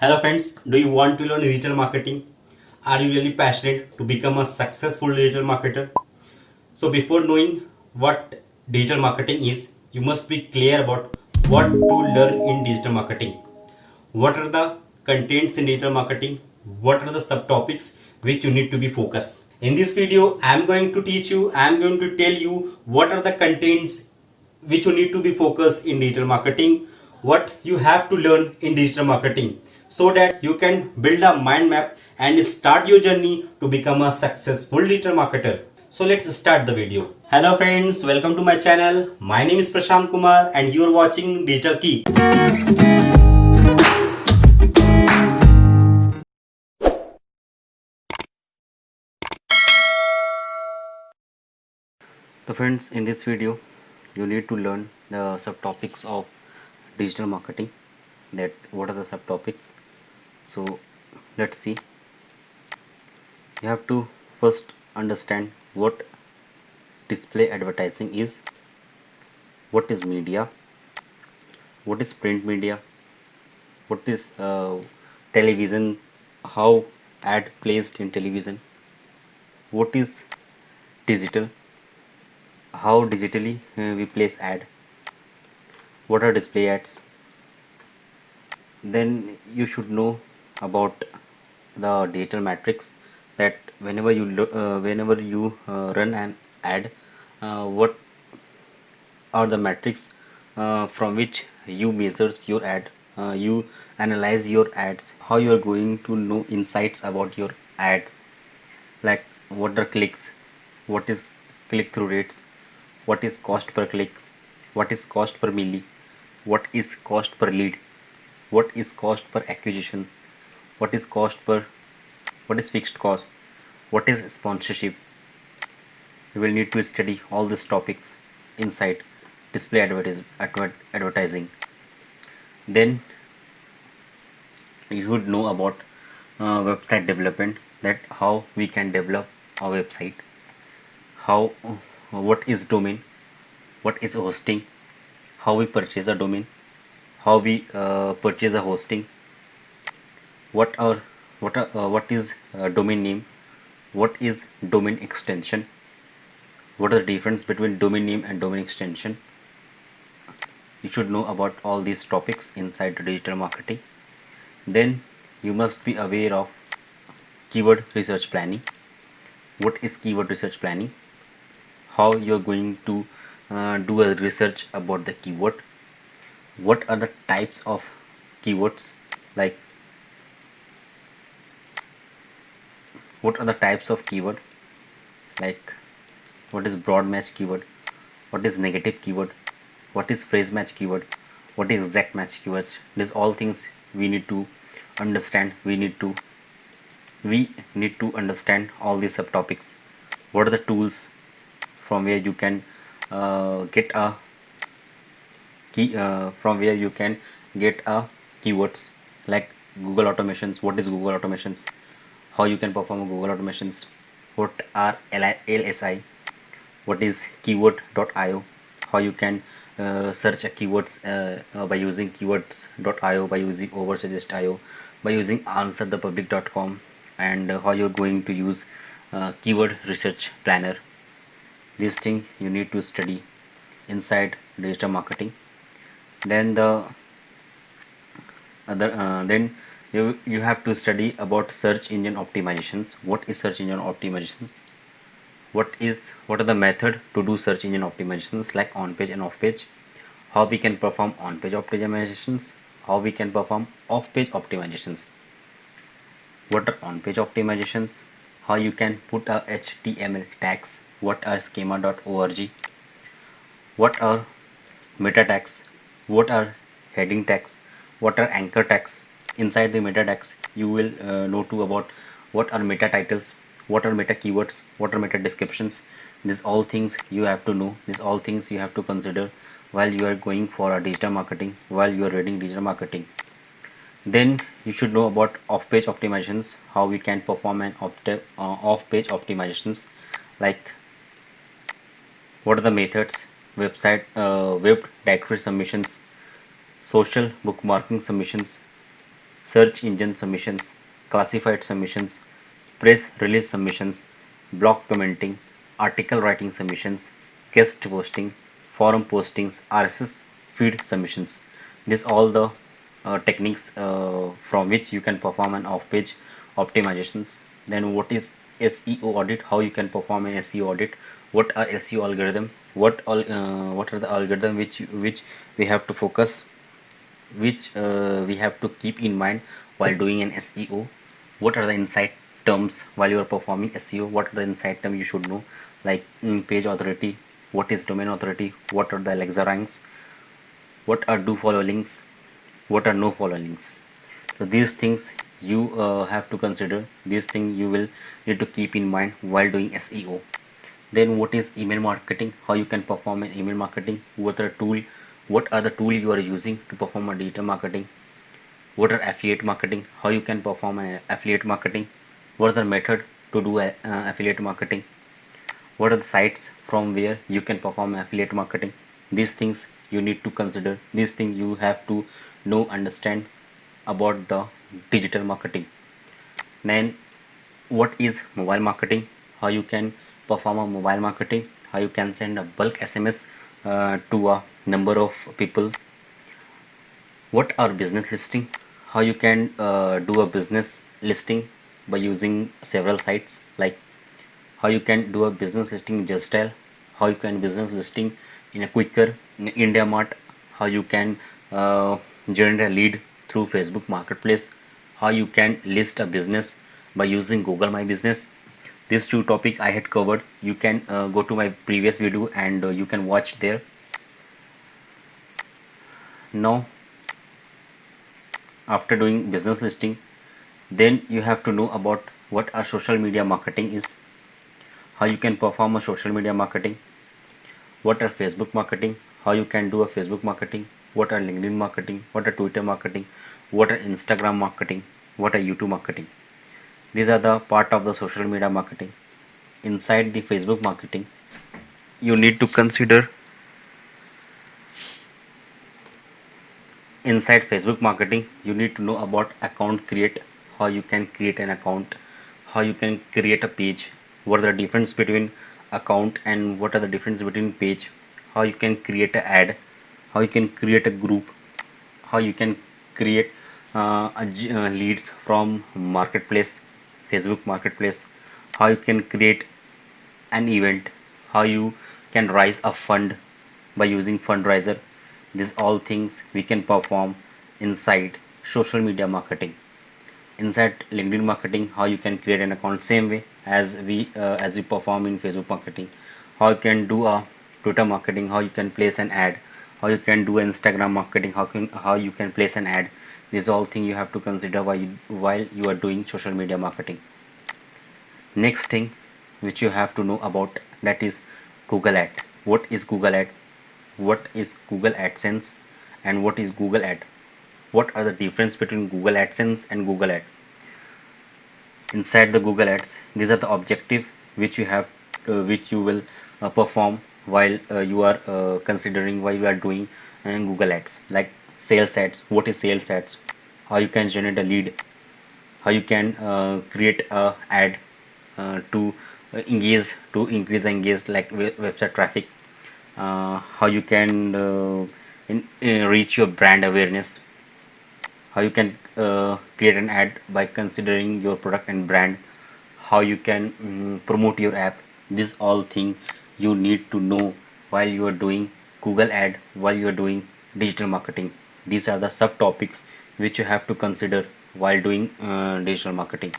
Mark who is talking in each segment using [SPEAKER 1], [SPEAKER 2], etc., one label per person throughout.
[SPEAKER 1] Hello friends, do you want to learn digital marketing? Are you really passionate to become a successful digital marketer? So before knowing what digital marketing is, you must be clear about what to learn in digital marketing. What are the contents in digital marketing? What are the subtopics which you need to be focused? In this video, I am going to teach you, I am going to tell you what are the contents which you need to be focused in digital marketing, what you have to learn in digital marketing so that you can build a mind map and start your journey to become a successful digital marketer. So let's start the video. Hello friends, welcome to my channel. My name is Prashant Kumar and you are watching Digital Key. So friends, in this video you need to learn the subtopics of digital marketing. That what are the subtopics? So let's see. You have to first understand what display advertising is, what is media, what is print media, what is television, how ad placed in television, what is digital, how digitally we place ad, what are display ads. Then you should know about the digital matrix, that whenever you run an ad, what are the metrics from which you measures your ad, you analyze your ads, how you are going to know insights about your ads, like what are clicks, what is click through rates, what is cost per click, what is cost per milli, what is cost per lead, what is cost per acquisition, what is cost per, what is fixed cost, what is sponsorship. You will need to study all these topics inside display advertising. Then you should know about website development, that how we can develop a website, how what is domain, what is hosting, how we purchase a domain, how we purchase a hosting, what are what is domain name, what is domain extension, what are the difference between domain name and domain extension. You should know about all these topics inside the digital marketing. Then you must be aware of keyword research planning. What is keyword research planning? How you're going to do a research about the keyword. What are the types of keywords? Like what are the types of keyword? Like what is broad match keyword? What is negative keyword? What is phrase match keyword? What is exact match keywords? These all things we need to understand. We need to understand all these subtopics. What are the tools from where you can get a from where you can get a keywords, like Google automations. What is Google automations? How you can perform Google automations? What are LSI? What is keyword.io? How you can search a keywords by using keywords.io, by using oversuggest.io, by using answerthepublic.com, and how you're going to use keyword research planner. These things you need to study inside digital marketing. Then the other then you have to study about search engine optimizations. What is search engine optimizations? What are the method to do search engine optimizations, like on page and off page? How we can perform on page optimizations, how we can perform off page optimizations? What are on page optimizations? How you can put a HTML tags? What are schema.org? What are meta tags? What are heading tags? What are anchor tags? Inside the meta tags you will know too about what are meta titles, what are meta keywords, what are meta descriptions. These all things you have to know, these all things you have to consider while you are going for a digital marketing, while you are reading digital marketing. Then you should know about off-page optimizations, how we can perform an off-page optimizations, like what are the methods, web directory submissions, social bookmarking submissions, search engine submissions, classified submissions, press release submissions, blog commenting, article writing submissions, guest posting, forum postings, RSS feed submissions. These all the techniques from which you can perform an off-page optimizations. Then what is SEO audit? How you can perform an SEO audit? What are SEO algorithm? What are the algorithm which we have to focus, which we have to keep in mind while doing an SEO? What are the insight terms while you are performing SEO? What are the insight terms you should know, like page authority, what is domain authority, what are the Alexa ranks, what are do follow links, what are no follow links. So these things you have to consider, these things you will need to keep in mind while doing SEO. Then what is email marketing? How you can perform an email marketing? What are the tool you are using to perform a digital marketing? What are affiliate marketing? How you can perform an affiliate marketing? What are the method to do affiliate marketing? What are the sites from where you can perform affiliate marketing? These things you need to consider. These things you have to know, understand about the digital marketing. Then what is mobile marketing? How you can perform a mobile marketing? How you can send a bulk SMS to a number of people? What are business listing? How you can do a business listing by using several sites, like how you can do a business listing in Justile, how you can business listing in a Quicker, in India Mart, how you can generate a lead through Facebook Marketplace, how you can list a business by using Google My Business. These two topic I had covered. You can go to my previous video and you can watch there. Now, after doing business listing, then you have to know about what a social media marketing is, how you can perform a social media marketing, what are Facebook marketing, how you can do a Facebook marketing, what are LinkedIn marketing, what are Twitter marketing, what are Instagram marketing, what are YouTube marketing. These are the part of the social media marketing. Inside the Facebook marketing, you need to consider, inside Facebook marketing you need to know about account create, how you can create an account, how you can create a page, what are the difference between account and what are the difference between page, how you can create an ad, how you can create a group, how you can create leads from marketplace, Facebook marketplace, how you can create an event, how you can raise a fund by using fundraiser. These all things we can perform inside social media marketing. Inside LinkedIn marketing, how you can create an account same way as we perform in Facebook marketing. How you can do a Twitter marketing, how you can place an ad, how you can do Instagram marketing, how you can place an ad. These all things you have to consider while you are doing social media marketing. Next thing which you have to know about, that is Google Ad. What is Google Ad? What is Google AdSense and what is Google Ad? What are the difference between Google AdSense and Google Ad? Inside the Google Ads, these are the objective which which you will perform while you are considering, while you are doing Google Ads, like sales ads. What is sales ads? How you can generate a lead, how you can create a ad to increase engaged, like website traffic, how you can reach your brand awareness, how you can create an ad by considering your product and brand, how you can promote your app. These all things you need to know while you are doing Google ad, while you are doing digital marketing. These are the subtopics which you have to consider while doing digital marketing.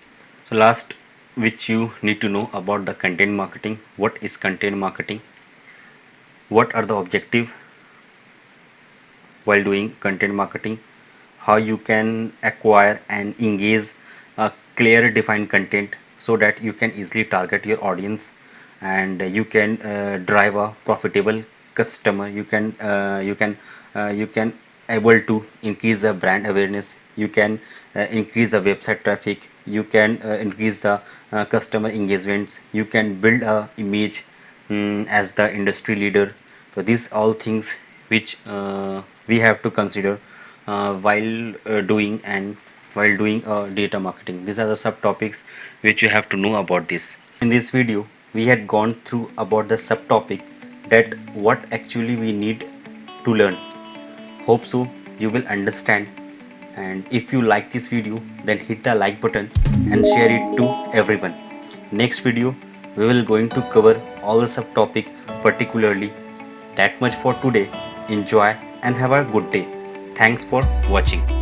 [SPEAKER 1] So last, which you need to know about the content marketing. What is content marketing? What are the objective while doing content marketing? How you can acquire and engage a clear defined content so that you can easily target your audience, and you can drive a profitable customer. You can able to increase the brand awareness, you can increase the website traffic, you can increase the customer engagements, you can build a image as the industry leader. So these all things which we have to consider while doing and while doing data marketing. These are the subtopics which you have to know about this. In this video, we had gone through about the subtopic that what actually we need to learn. Hope so you will understand, and if you like this video then hit the like button and share it to everyone. Next video we will going to cover all the subtopic particularly. That much for today. Enjoy and have a good day. Thanks for watching.